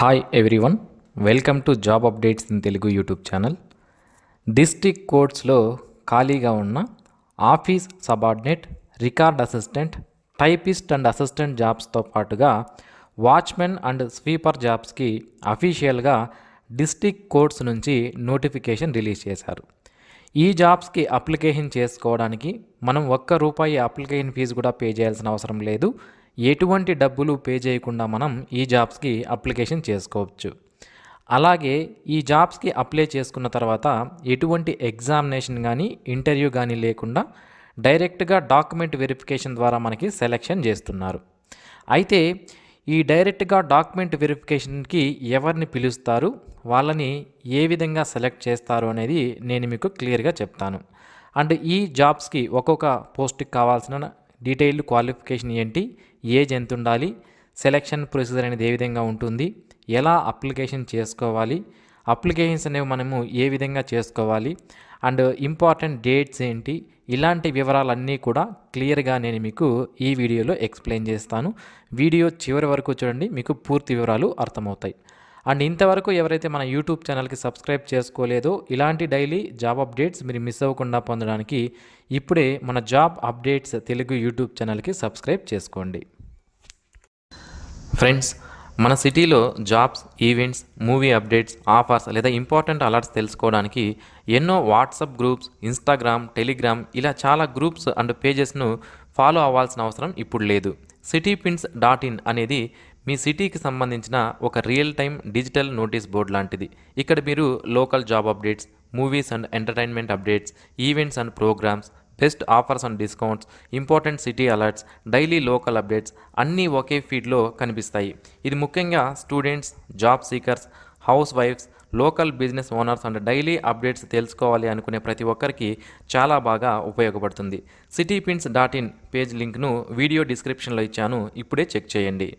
Hi everyone, welcome to job updates in Telugu YouTube channel. District కోర్ట్స్లో ఖాళీగా ఉన్న office subordinate, record assistant, typist and assistant జాబ్స్తో పాటుగా watchmen and sweeper జాబ్స్కి అఫీషియల్గా డిస్ట్రిక్ట్ కోర్ట్స్ నుంచి నోటిఫికేషన్ రిలీజ్ చేశారు. ఈ జాబ్స్కి అప్లికేషన్ చేసుకోవడానికి మనం ₹1 అప్లికేషన్ ఫీజు కూడా పే చేయాల్సిన అవసరం లేదు. ఎటువంటి డబ్బులు పే చేయకుండా మనం ఈ జాబ్స్కి అప్లికేషన్ చేసుకోవచ్చు. అలాగే ఈ జాబ్స్కి అప్లై చేసుకున్న తర్వాత ఎటువంటి ఎగ్జామినేషన్ కానీ ఇంటర్వ్యూ కానీ లేకుండా డైరెక్ట్గా డాక్యుమెంట్ వెరిఫికేషన్ ద్వారా మనకి సెలెక్షన్ చేస్తున్నారు. అయితే ఈ డైరెక్ట్గా డాక్యుమెంట్ వెరిఫికేషన్కి ఎవరిని పిలుస్తారు, వాళ్ళని ఏ విధంగా సెలెక్ట్ చేస్తారు అనేది నేను మీకు క్లియర్గా చెప్తాను. అండ్ ఈ జాబ్స్కి ఒక్కొక్క పోస్ట్కి కావాల్సిన డీటెయిల్డ్ క్వాలిఫికేషన్ ఏంటి, ఏజ్ ఎంత ఉండాలి, సెలెక్షన్ ప్రొసీజర్ అనేది ఏ విధంగా ఉంటుంది, ఎలా అప్లికేషన్ చేసుకోవాలి, అప్లికేషన్స్ అనేవి మనము ఏ విధంగా చేసుకోవాలి, అండ్ ఇంపార్టెంట్ డేట్స్ ఏంటి, ఇలాంటి వివరాలన్నీ కూడా క్లియర్గా నేను మీకు ఈ వీడియోలో ఎక్స్ప్లెయిన్ చేస్తాను. వీడియో చివరి వరకు చూడండి, మీకు పూర్తి వివరాలు అర్థమవుతాయి. అండ్ ఇంతవరకు ఎవరైతే మన యూట్యూబ్ ఛానల్కి సబ్స్క్రైబ్ చేసుకోలేదో ఇలాంటి డైలీ జాబ్ అప్డేట్స్ మీరు మిస్ అవ్వకుండా పొందడానికి ఇప్పుడే మన జాబ్ అప్డేట్స్ తెలుగు యూట్యూబ్ ఛానల్కి సబ్స్క్రైబ్ చేసుకోండి. ఫ్రెండ్స్, మన సిటీలో jobs, events, movie updates, offers లేదా ఇంపార్టెంట్ అలర్ట్స్ తెలుసుకోవడానికి ఎన్నో వాట్సాప్ గ్రూప్స్, ఇన్స్టాగ్రామ్, టెలిగ్రామ్ ఇలా చాలా గ్రూప్స్ అండ్ పేజెస్ను ఫాలో అవ్వాల్సిన అవసరం ఇప్పుడు లేదు. citypins.in అనేది మీ సిటీకి సంబంధించిన ఒక real time digital notice board లాంటిది. ఇక్కడ మీరు local job updates, movies and entertainment updates, events and programmes, best offers and discounts, important city alerts, daily local updates అన్నీ ఒకే ఫీడ్లో కనిపిస్తాయి. ఇది ముఖ్యంగా స్టూడెంట్స్, జాబ్ సీకర్స్, హౌస్ వైఫ్స్, local business owners and daily updates తెలుసుకోవాలి అనుకునే ప్రతి ఒక్కరికి చాలా బాగా ఉపయోగపడుతుంది. citypins.in పేజ్ లింక్ను వీడియో డిస్క్రిప్షన్లో ఇచ్చాను, ఇప్పుడే చెక్ చేయండి.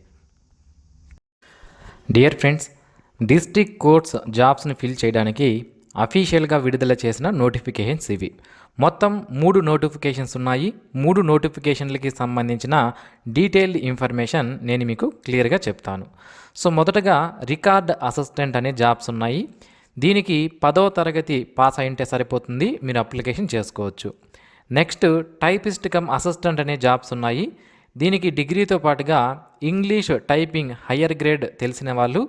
డియర్ ఫ్రెండ్స్, డిస్ట్రిక్ట్ కోర్ట్స్ జాబ్స్ని ఫిల్ చేయడానికి అఫీషియల్గా విడుదల చేసిన నోటిఫికేషన్స్ ఇవి. మొత్తం 3 నోటిఫికేషన్స్ ఉన్నాయి. 3 నోటిఫికేషన్లకి సంబంధించిన డీటెయిల్డ్ ఇన్ఫర్మేషన్ నేను మీకు క్లియర్గా చెప్తాను. సో మొదటగా రికార్డ్ అసిస్టెంట్ అనే జాబ్స్ ఉన్నాయి. దీనికి 10వ తరగతి పాస్ అయింటే సరిపోతుంది, మీరు అప్లికేషన్ చేసుకోవచ్చు. నెక్స్ట్ టైపిస్ట్ కమ్ అసిస్టెంట్ అనే జాబ్స్ ఉన్నాయి. దీనికి డిగ్రీతో పాటుగా ఇంగ్లీష్ టైపింగ్ హయ్యర్ గ్రేడ్ తెలిసిన వాళ్ళు,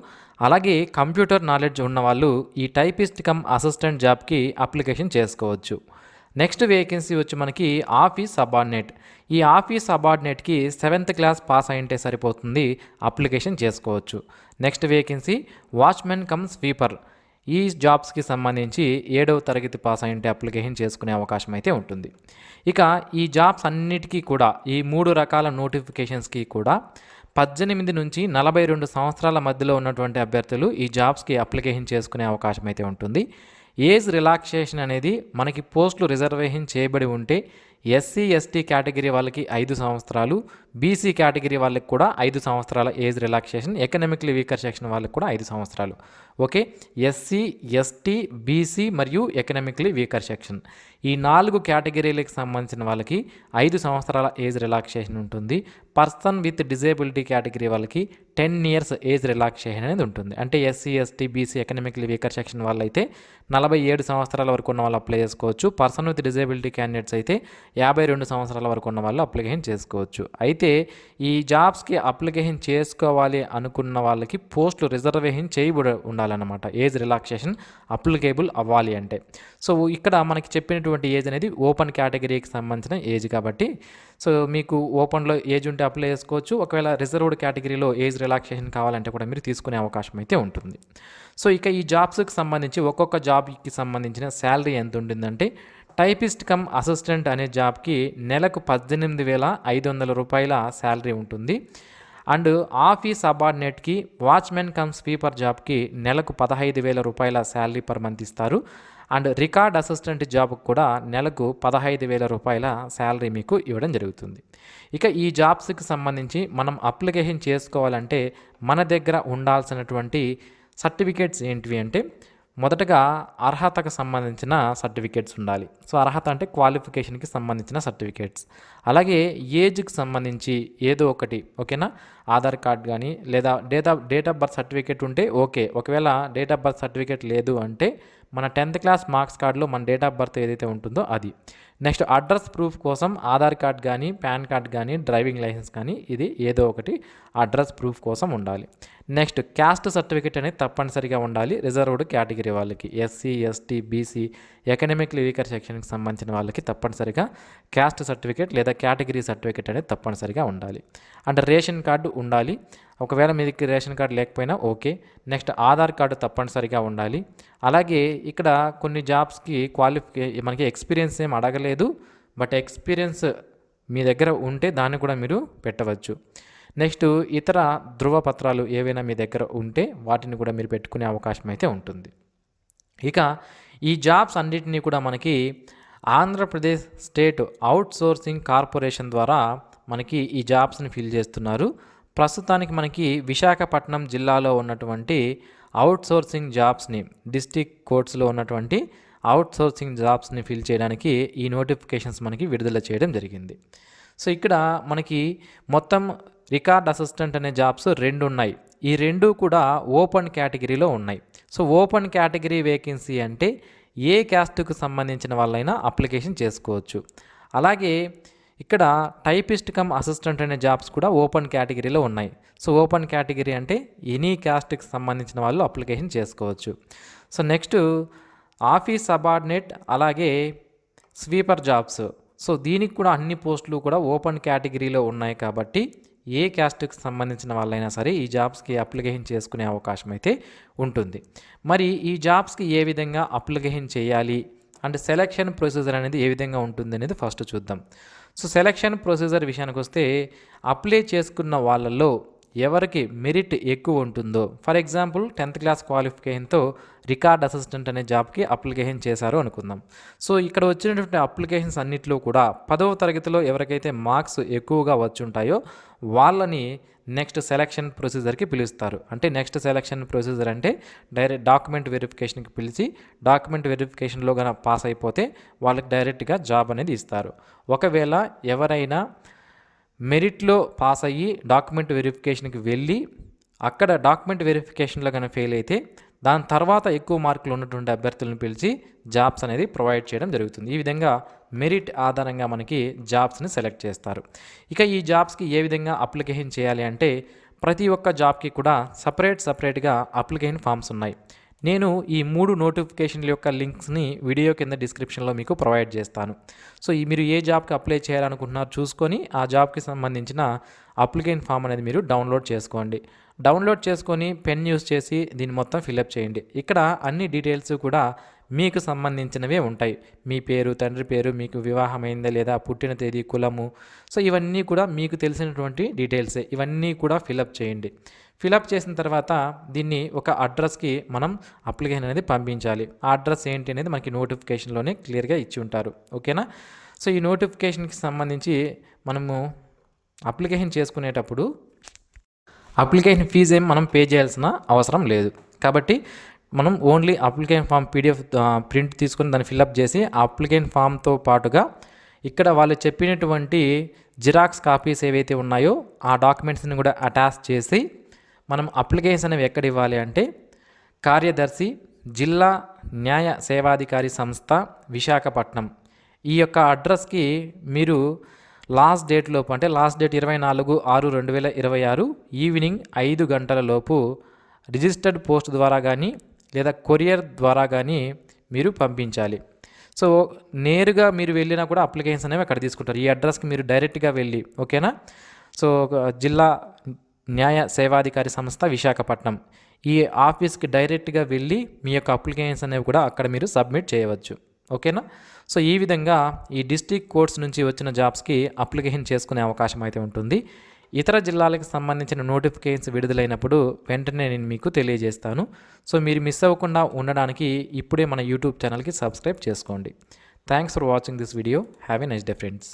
అలాగే కంప్యూటర్ నాలెడ్జ్ ఉన్నవాళ్ళు ఈ టైపిస్ట్ కమ్ అసిస్టెంట్ జాబ్కి అప్లికేషన్ చేసుకోవచ్చు. నెక్స్ట్ వేకెన్సీ వచ్చి మనకి ఆఫీస్ సబార్డినేట్. ఈ ఆఫీస్ సబార్డినేట్కి 7th క్లాస్ పాస్ అయింటే సరిపోతుంది, అప్లికేషన్ చేసుకోవచ్చు. Next vacancy watchman cum sweeper. ఈ జాబ్స్కి సంబంధించి 7వ తరగతి పాస్ అయింటే అప్లికేషన్ చేసుకునే అవకాశం అయితే ఉంటుంది. ఇక ఈ జాబ్స్ అన్నిటికీ కూడా, ఈ 3 రకాల నోటిఫికేషన్స్కి కూడా 18 నుంచి 42 సంవత్సరాల మధ్యలో ఉన్నటువంటి అభ్యర్థులు ఈ జాబ్స్కి అప్లికేషన్ చేసుకునే అవకాశం అయితే ఉంటుంది. ఏజ్ రిలాక్సేషన్ అనేది మనకి పోస్టులు రిజర్వేషన్ చేయబడి ఉంటే ఎస్సీ ఎస్టీ కేటగిరీ వాళ్ళకి 5 సంవత్సరాలు, బీసీ కేటగిరీ వాళ్ళకి కూడా 5 సంవత్సరాల age relaxation, economically weaker section వాళ్ళకి కూడా 5 సంవత్సరాలు. ఓకే, ఎస్సీ, ఎస్టీ, బీసీ మరియు ఎకనామిక్లీ వీకర్ సెక్షన్ ఈ 4 కేటగిరీలకు సంబంధించిన వాళ్ళకి 5 సంవత్సరాల ఏజ్ రిలాక్సేషన్ ఉంటుంది. పర్సన్ విత్ డిజేబిలిటీ కేటగిరీ వాళ్ళకి 10 years ఏజ్ రిలాక్సేషన్ అనేది ఉంటుంది. అంటే SC, ST, BC, economically weaker section వాళ్ళైతే 47 సంవత్సరాల వరకు ఉన్న వాళ్ళు అప్లై చేసుకోవచ్చు. పర్సన్ విత్ డిజేబిలిటీ క్యాండిడేట్స్ అయితే 52 సంవత్సరాల వరకు ఉన్న వాళ్ళు అప్లికేషన్ చేసుకోవచ్చు. అయితే ఈ జాబ్స్కి అప్లికేషన్ చేసుకోవాలి అనుకున్న వాళ్ళకి పోస్టులు రిజర్వేషన్ చేయబడి ఉండాలన్నమాట, ఏజ్ రిలాక్సేషన్ అప్లికేబుల్ అవ్వాలి అంటే. సో ఇక్కడ మనకి చెప్పినటువంటి ఏజ్ అనేది ఓపెన్ కేటగిరీకి సంబంధించిన ఏజ్ కాబట్టి, సో మీకు ఓపెన్లో ఏజ్ ఉంటే అప్లై చేసుకోవచ్చు. ఒకవేళ రిజర్వ్డ్ కేటగిరీలో ఏజ్ రిలాక్సేషన్ కావాలంటే కూడా మీరు తీసుకునే అవకాశం అయితే ఉంటుంది. సో ఇక ఈ జాబ్స్కి సంబంధించి ఒక్కొక్క జాబ్కి సంబంధించిన శాలరీ ఎంత ఉంటుందంటే, టైపిస్ట్ కమ్ అసిస్టెంట్ అనే జాబ్కి నెలకు ₹18,500 శాలరీ ఉంటుంది. అండ్ ఆఫీస్ సబార్డినేట్కి, వాచ్మెన్ కమ్ స్వీపర్ జాబ్కి నెలకు ₹15,000 శాలరీ పర్ మంత్ ఇస్తారు. అండ్ రికార్డ్ అసిస్టెంట్ జాబ్కి కూడా నెలకు ₹15,000 శాలరీ మీకు ఇవ్వడం జరుగుతుంది. ఇక ఈ జాబ్స్కి సంబంధించి మనం అప్లికేషన్ చేసుకోవాలంటే మన దగ్గర ఉండాల్సినటువంటి సర్టిఫికేట్స్ ఏంటివి అంటే, మొదటగా అర్హతకు సంబంధించిన సర్టిఫికేట్స్ ఉండాలి. సో అర్హత అంటే క్వాలిఫికేషన్కి సంబంధించిన సర్టిఫికేట్స్. అలాగే ఏజ్కి సంబంధించి ఏదో ఒకటి, ఓకేనా, ఆధార్ కార్డ్ కానీ లేదా డేట్ ఆఫ్ బర్త్ సర్టిఫికేట్ ఉంటే ఓకే. ఒకవేళ డేట్ ఆఫ్ బర్త్ సర్టిఫికేట్ లేదు అంటే మన 10th క్లాస్ మార్క్స్ కార్డులో మన డేట్ ఆఫ్ బర్త్ ఏదైతే ఉంటుందో అది. నెక్స్ట్ అడ్రస్ ప్రూఫ్ కోసం ఆధార్ కార్డ్ కానీ పాన్ కార్డ్ కానీ డ్రైవింగ్ లైసెన్స్ కానీ ఇది ఏదో ఒకటి అడ్రస్ ప్రూఫ్ కోసం ఉండాలి. నెక్స్ట్ క్యాస్ట్ సర్టిఫికేట్ అనేది తప్పనిసరిగా ఉండాలి. రిజర్వ్డ్ కేటగిరీ వాళ్ళకి, SC ST BC economically weaker సెక్షన్కి సంబంధించిన వాళ్ళకి తప్పనిసరిగా క్యాస్ట్ సర్టిఫికేట్ లేదా కేటగిరీ సర్టిఫికేట్ అనేది తప్పనిసరిగా ఉండాలి. అంటే రేషన్ కార్డు ఉండాలి. ఒకవేళ మీకు రేషన్ కార్డు లేకపోయినా ఓకే. నెక్స్ట్ ఆధార్ కార్డు తప్పనిసరిగా ఉండాలి. అలాగే ఇక్కడ కొన్ని జాబ్స్కి మనకి ఎక్స్పీరియన్స్ ఏం అడగలేదు, బట్ ఎక్స్పీరియన్స్ మీ దగ్గర ఉంటే దాన్ని కూడా మీరు పెట్టవచ్చు. నెక్స్ట్ ఇతర ధృవపత్రాలు ఏవైనా మీ దగ్గర ఉంటే వాటిని కూడా మీరు పెట్టుకునే అవకాశం అయితే ఉంటుంది. ఇక ఈ జాబ్స్ అన్నిటినీ కూడా మనకి Andhra Pradesh state out sourcing corporation ద్వారా మనకి ఈ జాబ్స్ని ఫిల్ చేస్తున్నారు. ప్రస్తుతానికి మనకి విశాఖపట్నం జిల్లాలో ఉన్నటువంటి అవుట్ సోర్సింగ్ జాబ్స్ని, డిస్ట్రిక్ట్ కోర్ట్స్లో ఉన్నటువంటి అవుట్ సోర్సింగ్ జాబ్స్ని ఫిల్ చేయడానికి ఈ నోటిఫికేషన్స్ మనకి విడుదల చేయడం జరిగింది. సో ఇక్కడ మనకి మొత్తం రికార్డ్ అసిస్టెంట్ అనే జాబ్స్ 2 ఉన్నాయి. ఈ 2 కూడా ఓపెన్ కేటగిరీలో ఉన్నాయి. సో ఓపెన్ కేటగిరీ వేకెన్సీ అంటే ఏ క్యాస్ట్కు సంబంధించిన వాళ్ళైనా అప్లికేషన్ చేసుకోవచ్చు. అలాగే ఇక్కడ టైపిస్ట్ కమ్ అసిస్టెంట్ అనే జాబ్స్ కూడా ఓపెన్ కేటగిరీలో ఉన్నాయి. సో ఓపెన్ కేటగిరీ అంటే ఎనీ క్యాస్ట్కి సంబంధించిన వాళ్ళు అప్లికేషన్ చేసుకోవచ్చు. సో నెక్స్ట్ ఆఫీస్ సబార్డినేట్ అలాగే స్వీపర్ జాబ్స్. సో దీనికి కూడా అన్ని పోస్టులు కూడా ఓపెన్ కేటగిరీలో ఉన్నాయి కాబట్టి ఏ క్యాస్ట్కి సంబంధించిన వాళ్ళైనా సరే ఈ జాబ్స్కి అప్లికేషన్ చేసుకునే అవకాశం అయితే ఉంటుంది. మరి ఈ జాబ్స్కి ఏ విధంగా అప్లికేషన్ చేయాలి అంటే సెలక్షన్ ప్రొసీజర్ అనేది ఏ విధంగా ఉంటుంది అనేది ఫస్ట్ చూద్దాం. సో సెలక్షన్ ప్రొసీజర్ విషయానికి వస్తే అప్లై చేసుకున్న వాళ్ళల్లో ఎవరికి మెరిట్ ఎక్కువ ఉంటుందో, ఫర్ ఎగ్జాంపుల్ 10th క్లాస్ క్వాలిఫికేషన్తో రికార్డ్ అసిస్టెంట్ అనే జాబ్కి అప్లికేషన్ చేశారు అనుకుందాం. సో ఇక్కడ వచ్చినటువంటి అప్లికేషన్స్ అన్నిట్లో కూడా 10వ తరగతిలో ఎవరికైతే మార్క్స్ ఎక్కువగా వచ్చుంటాయో వాళ్ళని నెక్స్ట్ సెలక్షన్ ప్రొసీజర్కి పిలుస్తారు. అంటే నెక్స్ట్ సెలక్షన్ ప్రొసీజర్ అంటే డైరెక్ట్ డాక్యుమెంట్ వెరిఫికేషన్కి పిలిచి డాక్యుమెంట్ వెరిఫికేషన్లో కనుక పాస్ అయిపోతే వాళ్ళకి డైరెక్ట్గా జాబ్ అనేది ఇస్తారు. ఒకవేళ ఎవరైనా మెరిట్లో పాస్ అయ్యి డాక్యుమెంట్ వెరిఫికేషన్కి వెళ్ళి అక్కడ డాక్యుమెంట్ వెరిఫికేషన్లో కనుక ఫెయిల్ అయితే దాని తర్వాత ఎక్కువ మార్కులు ఉన్నటువంటి అభ్యర్థులను పిలిచి జాబ్స్ అనేది ప్రొవైడ్ చేయడం జరుగుతుంది. ఈ విధంగా మెరిట్ ఆధారంగా మనకి జాబ్స్ని సెలెక్ట్ చేస్తారు. ఇక ఈ జాబ్స్కి ఏ విధంగా అప్లికేషన్ చేయాలి అంటే ప్రతి ఒక్క జాబ్కి కూడా సపరేట్గా అప్లికేషన్ ఫామ్స్ ఉన్నాయి. నేను ఈ 3 నోటిఫికేషన్ల యొక్క లింక్స్ని వీడియో కింద డిస్క్రిప్షన్లో మీకు ప్రొవైడ్ చేస్తాను. సో మీరు ఏ జాబ్కి అప్లై చేయాలనుకుంటున్నారో చూసుకొని ఆ జాబ్కి సంబంధించిన అప్లికేషన్ ఫామ్ అనేది మీరు డౌన్లోడ్ చేసుకోండి. డౌన్లోడ్ చేసుకొని పెన్ యూస్ చేసి దీన్ని మొత్తం ఫిల్అప్ చేయండి. ఇక్కడ అన్ని డీటెయిల్స్ కూడా మీకు సంబంధించినవే ఉంటాయి. మీ పేరు, తండ్రి పేరు, మీకు వివాహమైందా లేదా, పుట్టిన తేదీ, కులము, సో ఇవన్నీ కూడా మీకు తెలిసినటువంటి డీటెయిల్సే. ఇవన్నీ కూడా ఫిల్అప్ చేయండి. ఫిలప్ చేసిన తర్వాత దీన్ని ఒక అడ్రస్కి మనం అప్లికేషన్ అనేది పంపించాలి. ఆ అడ్రస్ ఏంటి అనేది మనకి నోటిఫికేషన్లోనే క్లియర్గా ఇచ్చి ఉంటారు. ఓకేనా. సో ఈ నోటిఫికేషన్కి సంబంధించి మనము అప్లికేషన్ చేసుకునేటప్పుడు అప్లికేషన్ ఫీజు ఏం మనం పే చేయాల్సిన అవసరం లేదు. కాబట్టి మనం only application form PDF print తీసుకొని దాన్ని ఫిల్అప్ చేసి ఆ అప్లికేషన్ ఫామ్తో పాటుగా ఇక్కడ వాళ్ళు చెప్పినటువంటి జిరాక్స్ కాపీస్ ఏవైతే ఉన్నాయో ఆ డాక్యుమెంట్స్ని కూడా అటాచ్ చేసి మనం అప్లికేషన్ అనేవి ఎక్కడ ఇవ్వాలి అంటే కార్యదర్శి, జిల్లా న్యాయ సేవాధికారి సంస్థ, విశాఖపట్నం, ఈ యొక్క అడ్రస్కి మీరు లాస్ట్ డేట్ లోపు అంటే లాస్ట్ డేట్ 24/6/2026 ఈవినింగ్ 5 గంటల లోపు రిజిస్టర్డ్ పోస్ట్ ద్వారా కానీ లేదా కొరియర్ ద్వారా కానీ మీరు పంపించాలి. సో నేరుగా మీరు వెళ్ళినా కూడా అప్లికేషన్స్ అనేవి అక్కడ తీసుకుంటారు. ఈ అడ్రస్కి మీరు డైరెక్ట్గా వెళ్ళి, ఓకేనా. సో జిల్లా న్యాయ సేవాధికారి సంస్థ, విశాఖపట్నం, ఈ ఆఫీస్కి డైరెక్ట్గా వెళ్ళి మీ యొక్క అప్లికేషన్స్ అనేవి కూడా అక్కడ మీరు సబ్మిట్ చేయవచ్చు. ఓకేనా. సో ఈ విధంగా ఈ డిస్ట్రిక్ట్ కోర్ట్స్ నుంచి వచ్చిన జాబ్స్కి అప్లికేషన్ చేసుకునే అవకాశం అయితే ఉంటుంది. ఇతర జిల్లాలకు సంబంధించిన నోటిఫికేషన్స్ విడుదలైనప్పుడు వెంటనే నేను మీకు తెలియజేస్తాను. సో మీరు మిస్ అవ్వకుండా ఉండడానికి ఇప్పుడే మన యూట్యూబ్ ఛానల్కి సబ్స్క్రైబ్ చేసుకోండి. Thanks for watching this video. Have a nice day friends.